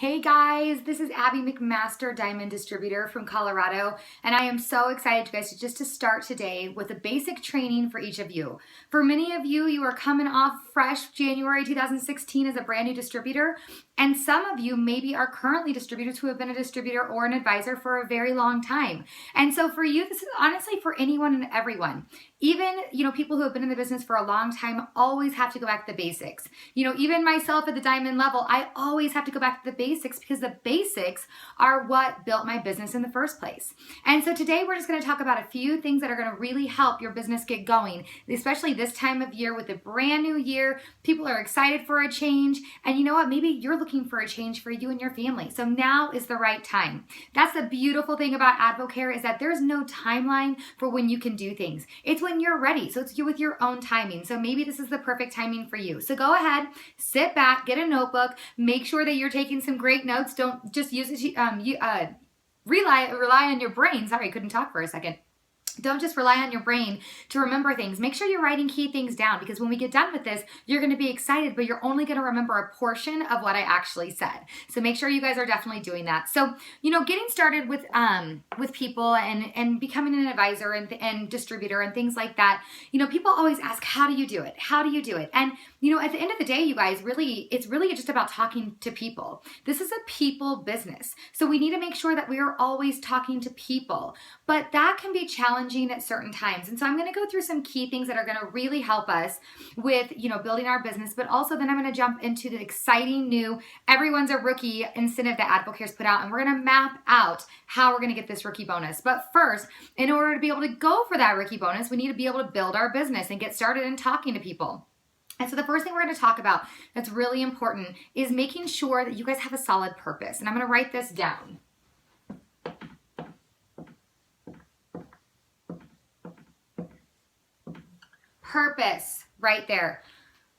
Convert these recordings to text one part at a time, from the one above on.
Hey guys, this is Abby McMaster, Diamond Distributor from Colorado, and I am so excited you guys to start today with a basic training for each of you. For many of you, you are coming off fresh January 2016 as a brand new distributor, and some of you maybe are currently distributors who have been a distributor or an advisor for a very long time. And so for you, this is honestly for anyone and everyone. Even, people who have been in the business for a long time always have to go back to the basics. Even myself at the diamond level, I always have to go back to the basics because the basics are what built my business in the first place. And so today we're just going to talk about a few things that are going to really help your business get going, especially this time of year with a brand new year. People are excited for a change. And you know what? Maybe you're looking for a change for you and your family. So now is the right time. That's the beautiful thing about AdvoCare is that there's no timeline for when you can do things. It's when you're ready. So it's you with your own timing. So maybe this is the perfect timing for you. So go ahead, sit back, get a notebook, make sure that you're taking some great notes. Don't just use it, rely on your brain. Sorry, I couldn't talk for a second. Don't just rely on your brain to remember things. Make sure you're writing key things down because when we get done with this, you're going to be excited, but you're only going to remember a portion of what I actually said. So make sure you guys are definitely doing that. So, getting started with people and becoming an advisor and distributor and things like that, people always ask, how do you do it? How do you do it? And, at the end of the day, you guys, it's really just about talking to people. This is a people business. So we need to make sure that we are always talking to people, but that can be challenging at certain times. And so I'm going to go through some key things that are going to really help us with, building our business, but also then I'm going to jump into the exciting new Everyone's a Rookie incentive that AdvoCare's put out, and we're going to map out how we're going to get this rookie bonus. But first, in order to be able to go for that rookie bonus, we need to be able to build our business and get started in talking to people. And so the first thing we're going to talk about that's really important is making sure that you guys have a solid purpose. And I'm going to write this down. Purpose, right there.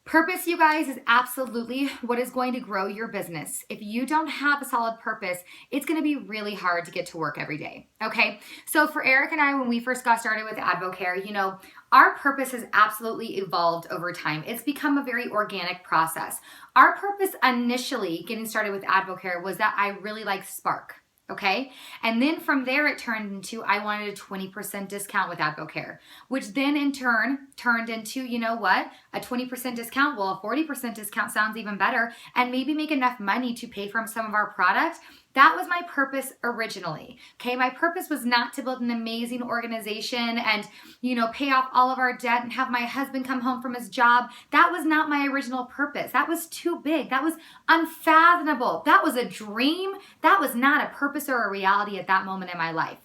Purpose, you guys, is absolutely what is going to grow your business. If you don't have a solid purpose, it's going to be really hard to get to work every day, okay? So for Eric and I, when we first got started with AdvoCare, our purpose has absolutely evolved over time. It's become a very organic process. Our purpose initially, getting started with AdvoCare, was that I really like Spark. Okay. And then from there, it turned into, I wanted a 20% discount with AdvoCare, which then in turn turned into, a 20% discount. Well, a 40% discount sounds even better, and maybe make enough money to pay for some of our products. That was my purpose originally. Okay. My purpose was not to build an amazing organization and, pay off all of our debt and have my husband come home from his job. That was not my original purpose. That was too big. That was unfathomable. That was a dream. That was not a purpose or a reality at that moment in my life.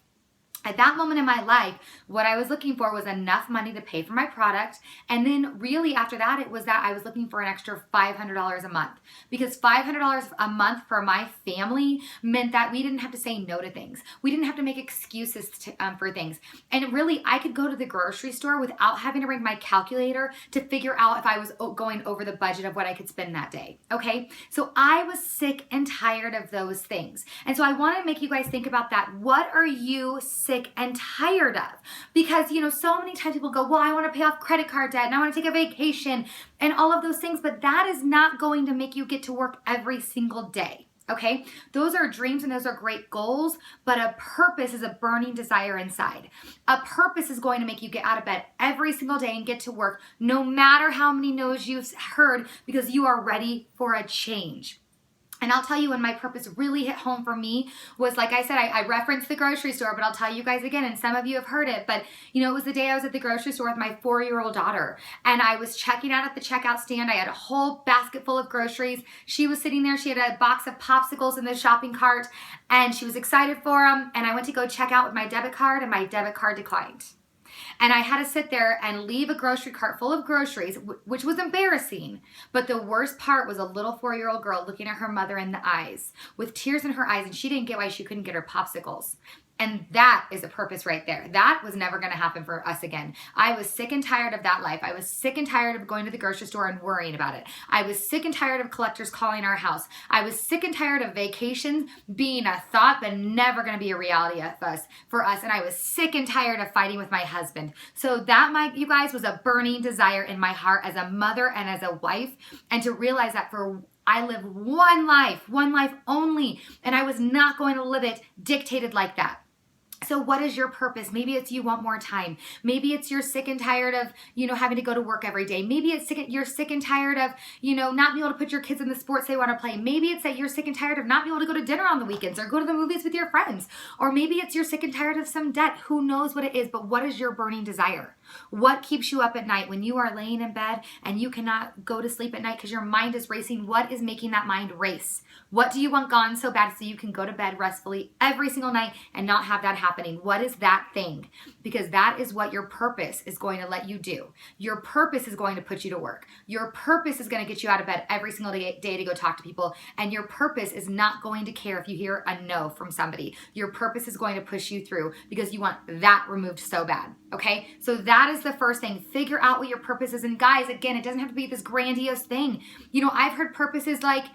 At that moment in my life, what I was looking for was enough money to pay for my product. And then really after that, it was that I was looking for an extra $500 a month, because $500 a month for my family meant that we didn't have to say no to things. We didn't have to make excuses for things. And really, I could go to the grocery store without having to bring my calculator to figure out if I was going over the budget of what I could spend that day. Okay. So I was sick and tired of those things. And so I want to make you guys think about that. What are you sick and tired of? Because, so many times people go, well, I want to pay off credit card debt and I want to take a vacation and all of those things, but that is not going to make you get to work every single day. Okay. Those are dreams and those are great goals, but a purpose is a burning desire inside. A purpose is going to make you get out of bed every single day and get to work, no matter how many no's you've heard, because you are ready for a change. And I'll tell you when my purpose really hit home for me was, like I said, I referenced the grocery store, but I'll tell you guys again, and some of you have heard it, but it was the day I was at the grocery store with my 4-year-old daughter, and I was checking out at the checkout stand. I had a whole basket full of groceries. She was sitting there. She had a box of popsicles in the shopping cart, and she was excited for them, and I went to go check out with my debit card, and my debit card declined. And I had to sit there and leave a grocery cart full of groceries, which was embarrassing. But the worst part was a little 4-year-old girl looking at her mother in the eyes with tears in her eyes, and she didn't get why she couldn't get her popsicles. And that is a purpose right there. That was never going to happen for us again. I was sick and tired of that life. I was sick and tired of going to the grocery store and worrying about it. I was sick and tired of collectors calling our house. I was sick and tired of vacations being a thought but never going to be a reality for us. And I was sick and tired of fighting with my husband. So that, you guys, was a burning desire in my heart as a mother and as a wife, and to realize that for I live one life only, and I was not going to live it dictated like that. So what is your purpose? Maybe it's you want more time. Maybe it's you're sick and tired of, having to go to work every day. Maybe it's you're sick and tired of, not being able to put your kids in the sports they want to play. Maybe it's that you're sick and tired of not being able to go to dinner on the weekends or go to the movies with your friends. Or maybe it's you're sick and tired of some debt. Who knows what it is, but what is your burning desire? What keeps you up at night when you are laying in bed and you cannot go to sleep at night because your mind is racing? What is making that mind race? What do you want gone so bad so you can go to bed restfully every single night and not have that happening? What is that thing? Because that is what your purpose is going to let you do. Your purpose is going to put you to work. Your purpose is going to get you out of bed every single day to go talk to people. And your purpose is not going to care if you hear a no from somebody. Your purpose is going to push you through because you want that removed so bad. Okay? So that is the first thing. Figure out what your purpose is. And guys, again, it doesn't have to be this grandiose thing. I've heard purposes like,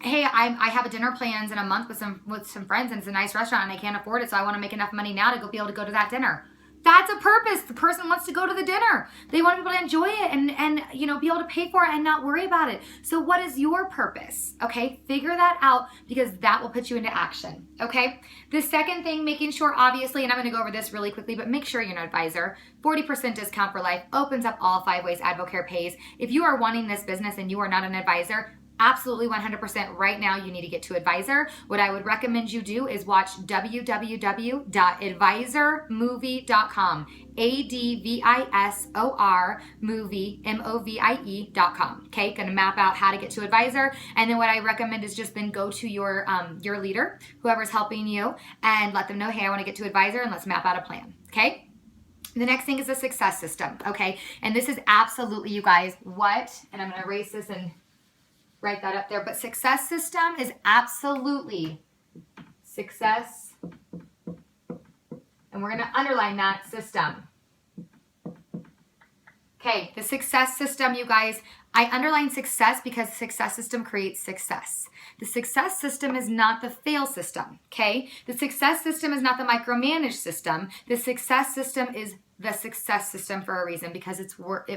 hey, I have a dinner plans in a month with some friends and it's a nice restaurant and I can't afford it, so I want to make enough money now to be able to go to that dinner. That's a purpose. The person wants to go to the dinner. They want to be able to enjoy it and be able to pay for it and not worry about it. So what is your purpose? Okay, figure that out because that will put you into action. Okay, the second thing, making sure, obviously, and I'm going to go over this really quickly, but make sure you're an advisor. 40% discount for life opens up all 5 ways Advocare pays. If you are wanting this business and you are not an advisor, absolutely 100% right now you need to get to advisor. What I would recommend you do is watch www.advisormovie.com. ADVISOR movie, MOVIE.com. Okay, gonna map out how to get to advisor. And then what I recommend is just then go to your leader, whoever's helping you, and let them know, hey, I want to get to advisor and let's map out a plan. Okay. The next thing is a success system. Okay. And this is absolutely, you guys, and I'm going to erase this and write that up there. But success system is absolutely success. And we're going to underline that system. Okay, the success system, you guys, I underline success because success system creates success. The success system is not the fail system, okay? The success system is not the micromanage system. The success system is the success system for a reason because it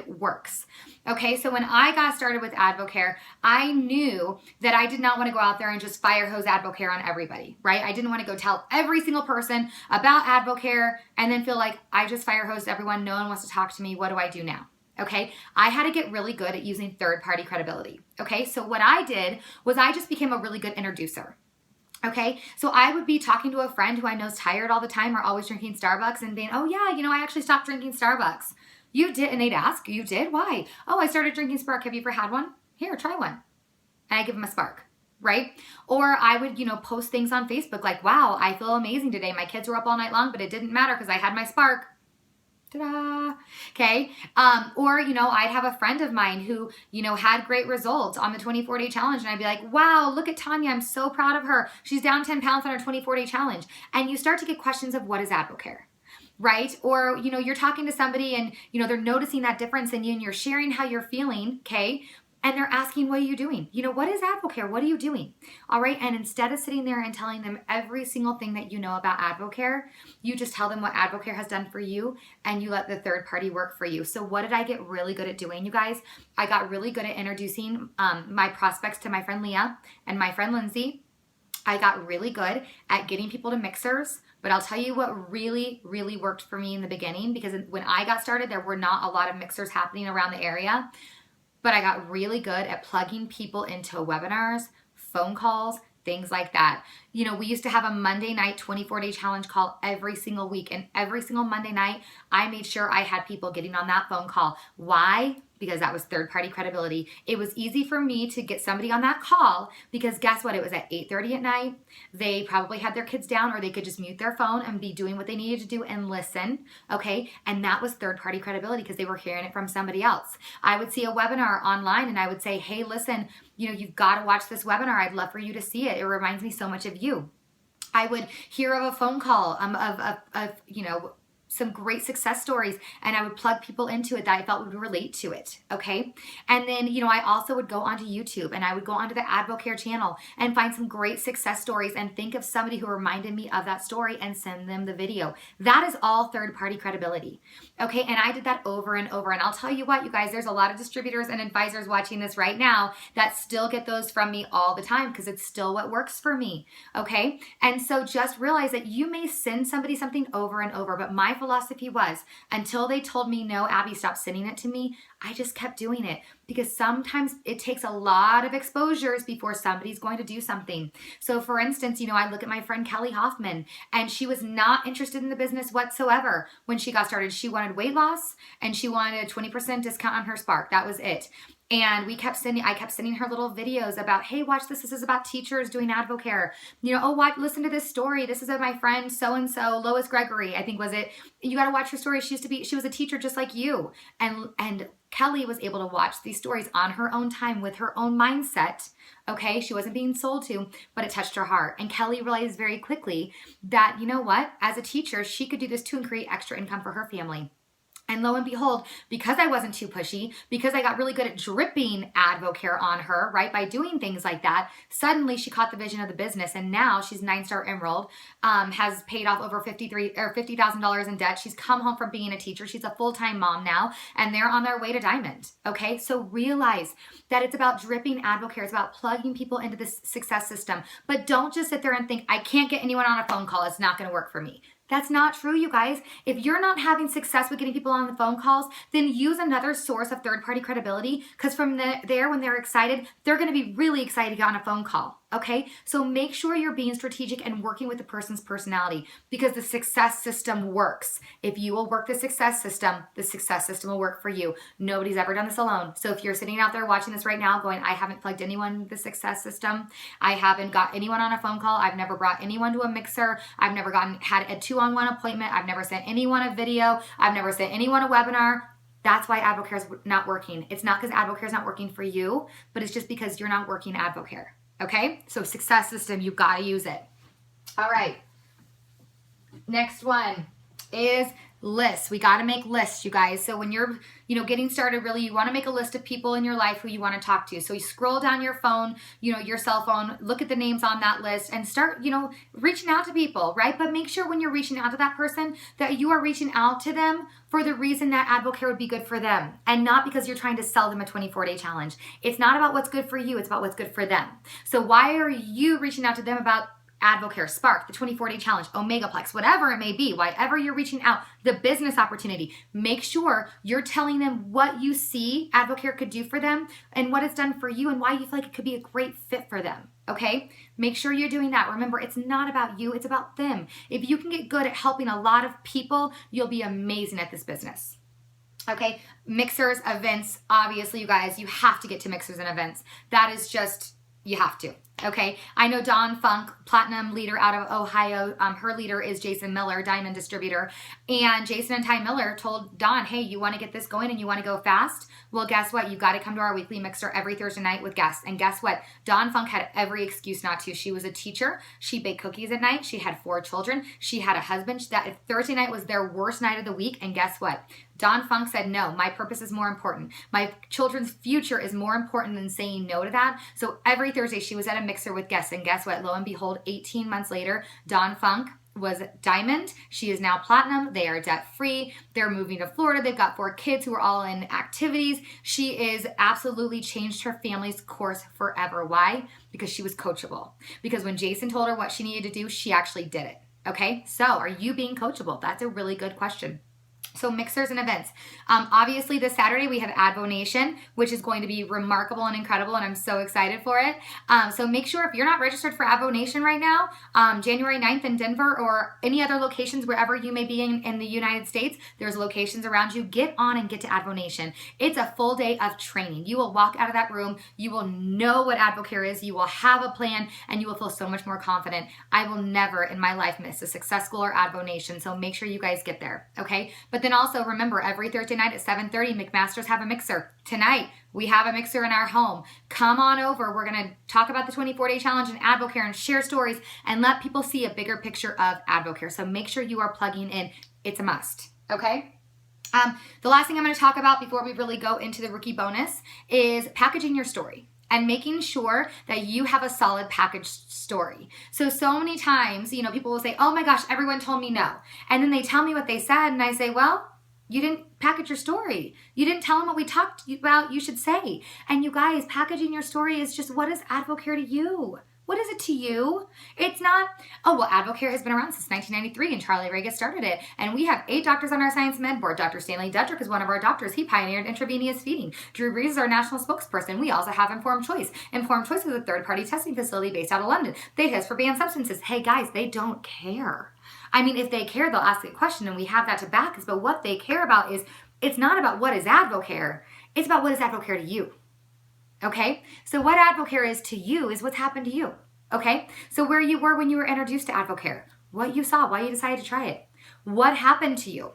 works. Okay, so when I got started with Advocare, I knew that I did not want to go out there and just fire hose Advocare on everybody, right? I didn't want to go tell every single person about Advocare and then feel like I just fire hosed everyone. No one wants to talk to me. What do I do now? Okay, I had to get really good at using third-party credibility. Okay, so what I did was I just became a really good introducer. Okay, so I would be talking to a friend who I know is tired all the time or always drinking Starbucks and being, oh yeah, I actually stopped drinking Starbucks. You did? And they'd ask, you did? Why? Oh, I started drinking Spark. Have you ever had one? Here, try one. And I give them a Spark, right? Or I would, post things on Facebook like, wow, I feel amazing today. My kids were up all night long, but it didn't matter because I had my Spark. Ta-da. Okay. Or, I'd have a friend of mine who, had great results on the 24-day challenge. And I'd be like, wow, look at Tanya. I'm so proud of her. She's down 10 pounds on her 24-day challenge. And you start to get questions of what is Advocare, right? Or, you're talking to somebody and, they're noticing that difference in you and you're sharing how you're feeling. Okay. And they're asking, what are you doing? What is Advocare? What are you doing? All right. And instead of sitting there and telling them every single thing that you know about Advocare, you just tell them what Advocare has done for you and you let the third party work for you. So what did I get really good at doing, you guys? I got really good at introducing my prospects to my friend Leah and my friend Lindsay. I got really good at getting people to mixers. But I'll tell you what really, really worked for me in the beginning, because when I got started, there were not a lot of mixers happening around the area. But I got really good at plugging people into webinars, phone calls, things like that. We used to have a Monday night 24-day challenge call every single week. And every single Monday night, I made sure I had people getting on that phone call. Why? Because that was third-party credibility. It was easy for me to get somebody on that call because guess what? It was at 8:30 at night. They probably had their kids down or they could just mute their phone and be doing what they needed to do and listen, okay? And that was third-party credibility because they were hearing it from somebody else. I would see a webinar online and I would say, hey, listen, you've got to watch this webinar. I'd love for you to see it. It reminds me so much of you. I would hear of a phone call of some great success stories, and I would plug people into it that I felt would relate to it, okay? And then, I also would go onto YouTube and I would go onto the Advocare channel and find some great success stories and think of somebody who reminded me of that story and send them the video. That is all third-party credibility, okay? And I did that over and over. And I'll tell you what, you guys, there's a lot of distributors and advisors watching this right now that still get those from me all the time because it's still what works for me, okay? And so just realize that you may send somebody something over and over, but my philosophy was, until they told me, no, Abby, stop sending it to me, I just kept doing it, because sometimes it takes a lot of exposures before somebody's going to do something. So for instance, I look at my friend Kelly Hoffman, and she was not interested in the business whatsoever when she got started. She wanted weight loss and she wanted a 20% discount on her Spark. That was it. And I kept sending her little videos about, hey, watch this. This is about teachers doing Advocare. Listen to this story. This is of my friend so-and-so, Lois Gregory, I think was it. You got to watch her story. She was a teacher just like you. And Kelly was able to watch these stories on her own time with her own mindset. Okay, she wasn't being sold to, but it touched her heart. And Kelly realized very quickly that, as a teacher, she could do this too and create extra income for her family. And lo and behold, because I wasn't too pushy, because I got really good at dripping Advocare on her, right, by doing things like that, suddenly she caught the vision of the business. And now she's 9-star Emerald, has paid off over $50,000 in debt. She's come home from being a teacher. She's a full-time mom now, and they're on their way to Diamond. Okay, so realize that it's about dripping Advocare. It's about plugging people into this success system. But don't just sit there and think, I can't get anyone on a phone call. It's not going to work for me. That's not true, you guys. If you're not having success with getting people on the phone calls, then use another source of third-party credibility, because from there, when they're excited, they're going to be really excited to get on a phone call. Okay, so make sure you're being strategic and working with the person's personality, because the success system works. If you will work the success system will work for you. Nobody's ever done this alone. So if you're sitting out there watching this right now going, I haven't plugged anyone into the success system, I haven't got anyone on a phone call, I've never brought anyone to a mixer, I've never had a 2-on-1 appointment, I've never sent anyone a video, I've never sent anyone a webinar, that's why Advocare is not working. It's not because Advocare is not working for you, but it's just because you're not working Advocare. Okay, so success system, you gotta use it. All right, next one is lists. We got to make lists, you guys. So when you're, getting started, really, you want to make a list of people in your life who you want to talk to. So you scroll down your phone, your cell phone, look at the names on that list and start, reaching out to people, right? But make sure when you're reaching out to that person that you are reaching out to them for the reason that Advocare would be good for them, and not because you're trying to sell them a 24-day challenge. It's not about what's good for you. It's about what's good for them. So why are you reaching out to them about Advocare, Spark, the 24-day challenge, Omegaplex, whatever it may be, whatever you're reaching out, the business opportunity, make sure you're telling them what you see Advocare could do for them and what it's done for you and why you feel like it could be a great fit for them, okay? Make sure you're doing that. Remember, it's not about you, it's about them. If you can get good at helping a lot of people, you'll be amazing at this business. Okay, mixers, events, obviously, you guys, you have to get to mixers and events. That is just, you have to. Okay, I know Dawn Funk, platinum leader out of Ohio. Her leader is Jason Miller, Diamond Distributor. And Jason and Ty Miller told Dawn, hey, you want to get this going and you want to go fast? Well, guess what? You got to come to our weekly mixer every Thursday night with guests. And guess what? Dawn Funk had every excuse not to. She was a teacher. She baked cookies at night. She had 4 children. She had a husband. That Thursday night was their worst night of the week. And guess what? Dawn Funk said, no, my purpose is more important. My children's future is more important than saying no to that. So every Thursday she was at a mixer with guests. And guess what? Lo and behold, 18 months later, Dawn Funk was Diamond. She is now Platinum. They are debt free. They're moving to Florida. They've got 4 kids who are all in activities. She is absolutely changed her family's course forever. Why? Because she was coachable. Because when Jason told her what she needed to do, she actually did it. Okay, so are you being coachable? That's a really good question. So mixers and events. Obviously this Saturday we have Advo Nation, which is going to be remarkable and incredible, and I'm so excited for it. So make sure if you're not registered for Advo Nation right now, January 9th in Denver or any other locations wherever you may be in the United States, there's locations around you. Get on and get to Advo Nation. It's a full day of training. You will walk out of that room, you will know what Advocare is, you will have a plan, and you will feel so much more confident. I will never in my life miss a Success School or Advo Nation, so make sure you guys get there, okay? But then also remember, every Thursday night at 7:30, McMasters have a mixer. Tonight, we have a mixer in our home. Come on over. We're going to talk about the 24-day challenge and Advocare and share stories and let people see a bigger picture of Advocare. So make sure you are plugging in. It's a must, okay? The last thing I'm going to talk about before we really go into the rookie bonus is packaging your story and making sure that you have a solid packaged story. So many times, people will say, oh my gosh, everyone told me no. And then they tell me what they said and I say, well, you didn't package your story. You didn't tell them what we talked about you should say. And you guys, packaging your story is just, what is Advocare to you? What is it to you? It's not, oh, well, Advocare has been around since 1993 and Charlie Regas started it. And we have 8 doctors on our science med board. Dr. Stanley Dedrick is one of our doctors. He pioneered intravenous feeding. Drew Reeves is our national spokesperson. We also have Informed Choice. Informed Choice is a third-party testing facility based out of London. They test for banned substances. Hey, guys, they don't care. I mean, if they care, they'll ask a question and we have that to back us. But what they care about is, it's not about what is Advocare. It's about what is Advocare to you. Okay? So what Advocare is to you is what's happened to you. Okay? So where you were when you were introduced to Advocare, what you saw, why you decided to try it, what happened to you,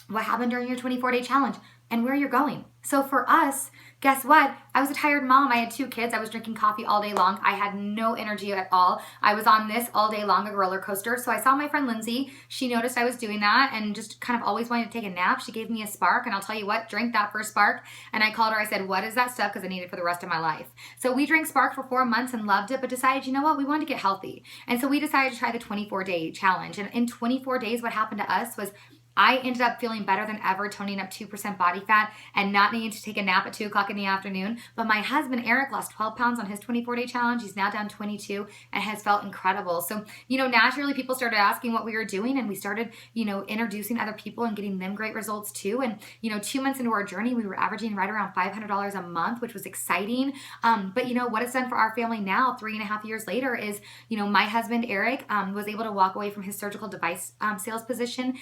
what happened during your 24-day challenge, and where you're going. So for us, guess what? I was a tired mom. I had 2 kids. I was drinking coffee all day long. I had no energy at all. I was on this all day long, a roller coaster. So I saw my friend Lindsay. She noticed I was doing that and just kind of always wanted to take a nap. She gave me a Spark, and I'll tell you what, drank that first Spark. And I called her. I said, what is that stuff? Because I need it for the rest of my life. So we drank Spark for 4 months and loved it, but decided, you know what? We wanted to get healthy. And so we decided to try the 24-day challenge. And in 24 days, what happened to us was I ended up feeling better than ever, toning up 2% body fat and not needing to take a nap at 2 o'clock in the afternoon. But my husband, Eric, lost 12 pounds on his 24-day challenge. He's now down 22 and has felt incredible. So, naturally people started asking what we were doing, and we started, introducing other people and getting them great results too. And, 2 months into our journey, we were averaging right around $500 a month, which was exciting. But what it's done for our family now, 3.5 years later, is, my husband, Eric, was able to walk away from his surgical device sales position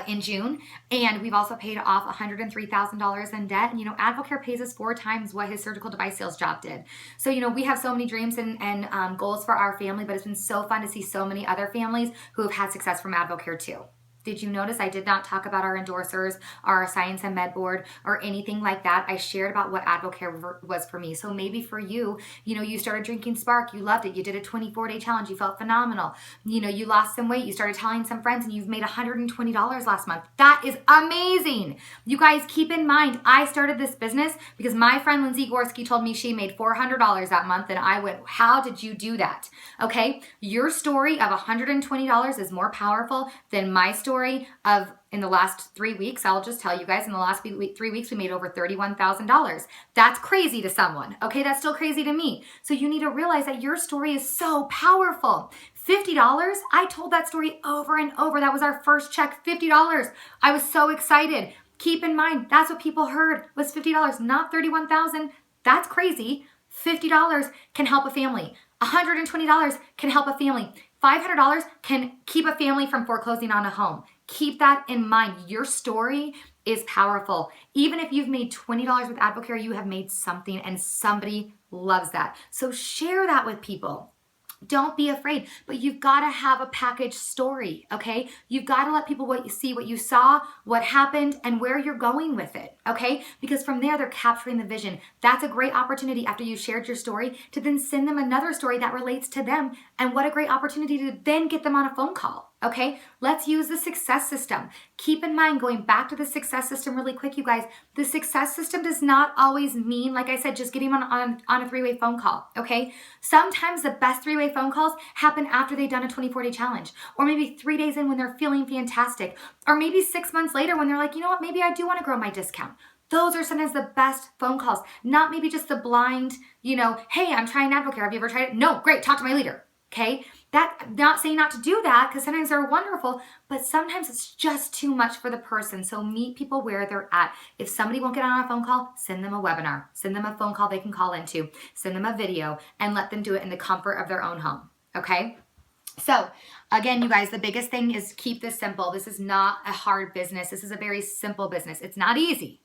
in June, and we've also paid off $103,000 in debt. And Advocare pays us 4 times what his surgical device sales job did. So we have so many dreams and goals for our family, but it's been so fun to see so many other families who have had success from Advocare too. Did you notice I did not talk about our endorsers, our science and med board, or anything like that? I shared about what Advocare was for me. So maybe for you, you started drinking Spark, you loved it, you did a 24-day challenge, you felt phenomenal. You lost some weight, you started telling some friends, and you've made $120 last month. That is amazing. You guys, keep in mind, I started this business because my friend Lindsay Gorski told me she made $400 that month, and I went, how did you do that? Okay, your story of $120 is more powerful than my story of, in the last 3 weeks, I'll just tell you guys, in the last 3 weeks, we made over $31,000. That's crazy to someone. Okay, that's still crazy to me. So you need to realize that your story is so powerful. $50, I told that story over and over. That was our first check, $50. I was so excited. Keep in mind, that's what people heard was $50, not $31,000. That's crazy. $50 can help a family. $120 can help a family. $500 can keep a family from foreclosing on a home. Keep that in mind. Your story is powerful. Even if you've made $20 with Advocare, you have made something, and somebody loves that. So share that with people. Don't be afraid, but you've got to have a packaged story, okay? You've got to let people see what you saw, what happened, and where you're going with it, okay? Because from there, they're capturing the vision. That's a great opportunity after you shared your story to then send them another story that relates to them. And what a great opportunity to then get them on a phone call. Okay, let's use the success system. Keep in mind, going back to the success system really quick, you guys, the success system does not always mean, like I said, just getting on a 3-way phone call, okay? Sometimes the best 3-way phone calls happen after they've done a 24-day challenge, or maybe 3 days in when they're feeling fantastic, or maybe 6 months later when they're like, you know what, maybe I do want to grow my discount. Those are sometimes the best phone calls, not maybe just the blind, hey, I'm trying Advocare. Have you ever tried it? No, great, talk to my leader. Okay, that not saying not to do that, because sometimes they're wonderful, but sometimes it's just too much for the person. So meet people where they're at. If somebody won't get on a phone call, send them a webinar, send them a phone call they can call into, send them a video, and let them do it in the comfort of their own home. Okay. So again, you guys, the biggest thing is keep this simple. This is not a hard business. This is a very simple business. It's not easy.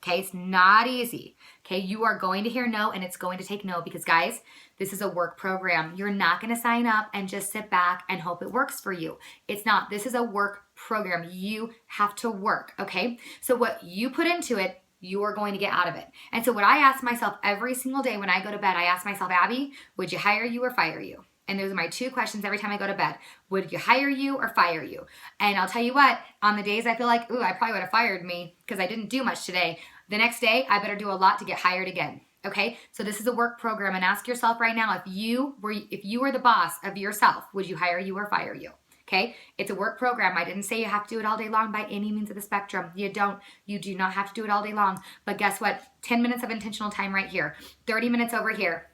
Okay, it's not easy. Okay, you are going to hear no, and it's going to take no, because guys, this is a work program. You're not going to sign up and just sit back and hope it works for you. It's not. This is a work program. You have to work, okay? So what you put into it, you are going to get out of it. And so what I ask myself every single day when I go to bed, I ask myself, Abby, would you hire you or fire you? And those are my 2 questions every time I go to bed. Would you hire you or fire you? And I'll tell you what, on the days I feel like, ooh, I probably would have fired me because I didn't do much today, the next day I better do a lot to get hired again. Okay, so this is a work program, and ask yourself right now, if you were the boss of yourself, would you hire you or fire you? Okay, it's a work program. I didn't say you have to do it all day long by any means of the spectrum. You do not have to do it all day long. But guess what? 10 minutes of intentional time right here, 30 minutes over here,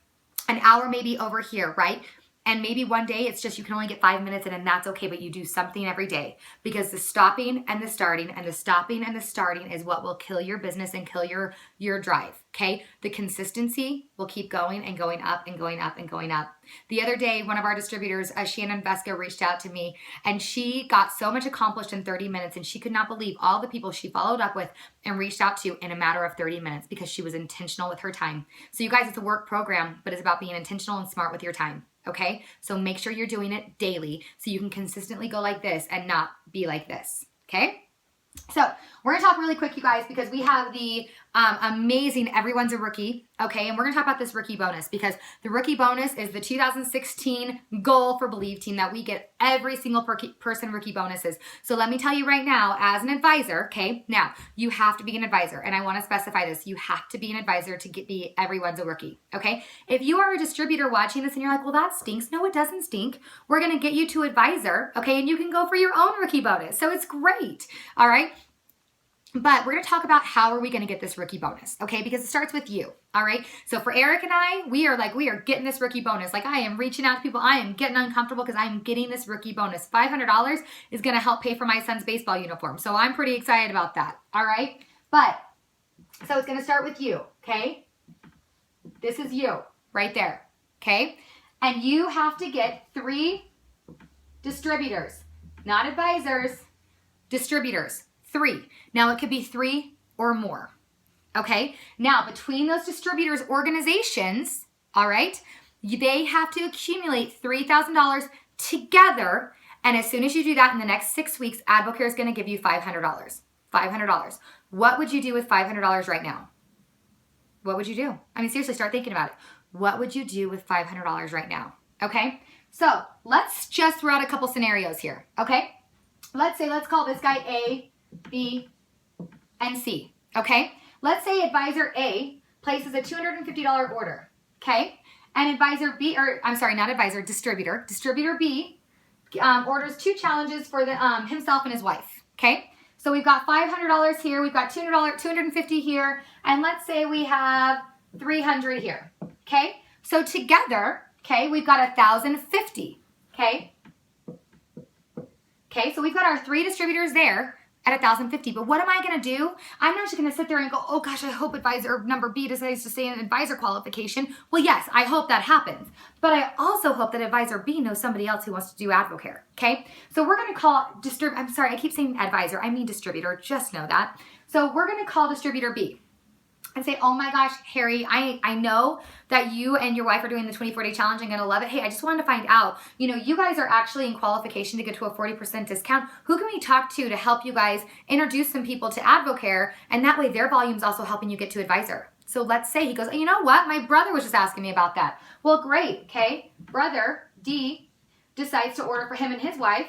an hour maybe over here, right? And maybe one day it's just you can only get 5 minutes in, and that's okay, but you do something every day, because the stopping and the starting and the stopping and the starting is what will kill your business and kill your drive, okay? The consistency will keep going and going up and going up and going up. The other day, one of our distributors, Shannon Vesca, reached out to me, and she got so much accomplished in 30 minutes, and she could not believe all the people she followed up with and reached out to in a matter of 30 minutes because she was intentional with her time. So you guys, it's a work program, but it's about being intentional and smart with your time. Okay, so make sure you're doing it daily so you can consistently go like this and not be like this. Okay, so we're gonna talk really quick, you guys, because we have the amazing Everyone's a Rookie. Okay, and we're gonna talk about this rookie bonus, because the rookie bonus is the 2016 goal for Believe Team, that we get every single person rookie bonuses. So let me tell you right now, as an advisor, okay, now you have to be an advisor, and I want to specify this: you have to be an advisor to be Everyone's a Rookie. Okay, if you are a distributor watching this and you're like, well, that stinks. No, it doesn't stink. We're gonna get you to advisor, okay, and you can go for your own rookie bonus. So it's great. All right. But we're going to talk about how are we going to get this rookie bonus, okay? Because it starts with you, all right? So for Eric and I, we are getting this rookie bonus. Like, I am reaching out to people. I am getting uncomfortable because I'm getting this rookie bonus. $500 is going to help pay for my son's baseball uniform. So I'm pretty excited about that, all right? But, so it's going to start with you, okay? This is you right there, okay? And you have to get 3 distributors, not advisors, distributors. 3. Now, it could be 3 or more. Okay? Now, between those distributors' organizations, all right, they have to accumulate $3,000 together. And as soon as you do that, in the next 6 weeks, Advocare is going to give you $500. $500. What would you do with $500 right now? What would you do? I mean, seriously, start thinking about it. What would you do with $500 right now? Okay? So let's just throw out a couple scenarios here. Okay? Let's call this guy A, B, and C, okay? Let's say advisor A places a $250 order, okay? And advisor B, or I'm sorry, not advisor, distributor B orders 2 challenges for himself and his wife, okay? So we've got $500 here, we've got $250 here, and let's say we have $300 here, okay? So together, okay, we've got $1,050, okay? Okay, so we've got our 3 distributors there at $1,050. But what am I going to do? I'm not just going to sit there and go, oh gosh, I hope advisor number B decides to stay in advisor qualification. Well, yes, I hope that happens. But I also hope that advisor B knows somebody else who wants to do Advocare. Okay, so we're going to call I'm sorry, I keep saying advisor. I mean distributor. Just know that. So we're going to call distributor B and say, oh my gosh, Harry, I know that you and your wife are doing the 24-day challenge. I'm going to love it. Hey, I just wanted to find out, you guys are actually in qualification to get to a 40% discount. Who can we talk to help you guys introduce some people to Advocare? And that way their volume's also helping you get to advisor. So let's say he goes, you know what? My brother was just asking me about that. Well, great. Okay. Brother D decides to order for him and his wife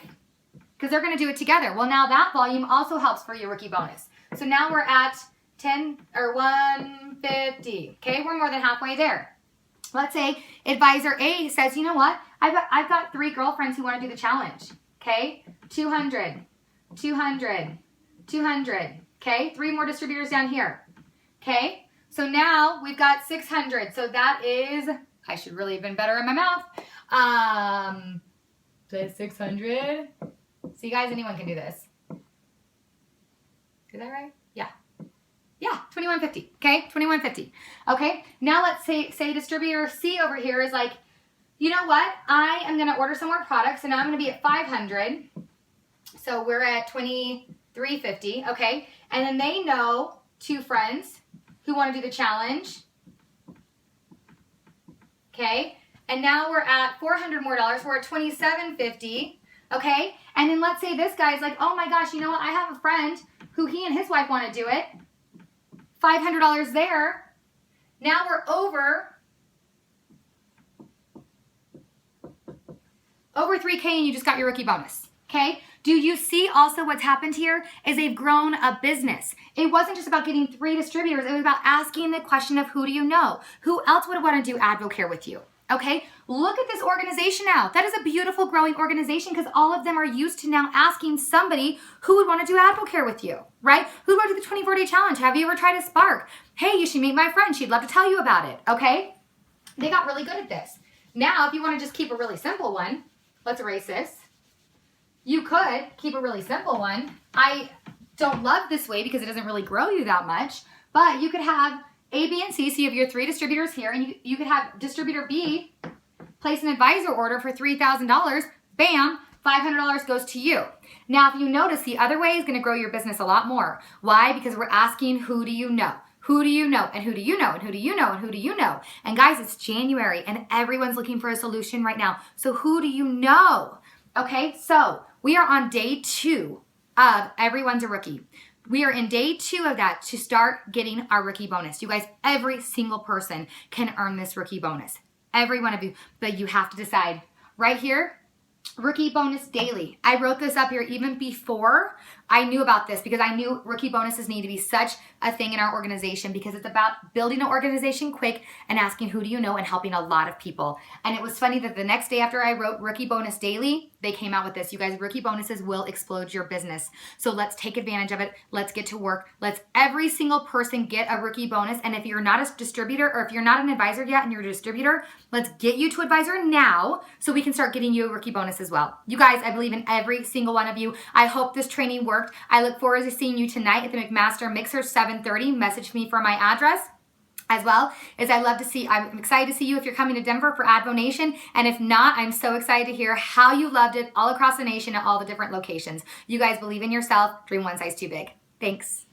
because they're going to do it together. Well, now that volume also helps for your rookie bonus. So now we're at 10 or 150. Okay, we're more than halfway there. Let's say advisor A says, you know what? I've got 3 girlfriends who want to do the challenge. Okay, 200, 200, 200. Okay, 3 more distributors down here. Okay, so now we've got 600. So that is, I should really have been better in my mouth. That's 600. See, guys, anyone can do this. Is that right? Yeah, 2150. Okay, 2150. Okay, now let's say distributor C over here is like, you know what? I am going to order some more products, and now I'm going to be at 500. So we're at 2350. Okay, and then they know 2 friends who want to do the challenge. Okay, and now we're at $400 more. We're at 2750. Okay, and then let's say this guy's like, oh my gosh, you know what? I have a friend who he and his wife want to do it. $500 there. Now we're over over 3K and you just got your rookie bonus, okay? Do you see also what's happened here is they've grown a business. It wasn't just about getting 3 distributors. It was about asking the question of who do you know? Who else would want to do AdvoCare with you? Okay, look at this organization now. That is a beautiful growing organization because all of them are used to now asking somebody who would want to do AdvoCare with you, right? Who would want to do the 24-day challenge? Have you ever tried a Spark? Hey, you should meet my friend. She'd love to tell you about it, okay? They got really good at this. Now, if you want to just keep a really simple one, let's erase this. You could keep a really simple one. I don't love this way because it doesn't really grow you that much, but you could have A, B, and C, so you have your 3 distributors here, and you could have distributor B place an advisor order for $3,000. Bam, $500 goes to you. Now, if you notice, the other way is going to grow your business a lot more. Why? Because we're asking, who do you know? Who do you know? And who do you know? And who do you know? And who do you know? And guys, it's January, and everyone's looking for a solution right now. So who do you know? Okay, so we are on day 2 of Everyone's a Rookie. We are in day 2 of that to start getting our rookie bonus. You guys, every single person can earn this rookie bonus. Every one of you. But you have to decide right here, rookie bonus daily. I wrote this up here even before I knew about this because I knew rookie bonuses need to be such a thing in our organization because it's about building an organization quick and asking who do you know and helping a lot of people. And it was funny that the next day after I wrote rookie bonus daily, they came out with this. You guys, rookie bonuses will explode your business. So let's take advantage of it. Let's get to work. Let's every single person get a rookie bonus. And if you're not a distributor or if you're not an advisor yet and you're a distributor, let's get you to advisor now so we can start getting you a rookie bonus as well. You guys, I believe in every single one of you. I hope this training worked. I look forward to seeing you tonight at the McMaster Mixer 7:30. Message me for my address. As well as I'm excited to see you if you're coming to Denver for Advo Nation. And if not, I'm so excited to hear how you loved it all across the nation at all the different locations. You guys believe in yourself. Dream one size too big. Thanks.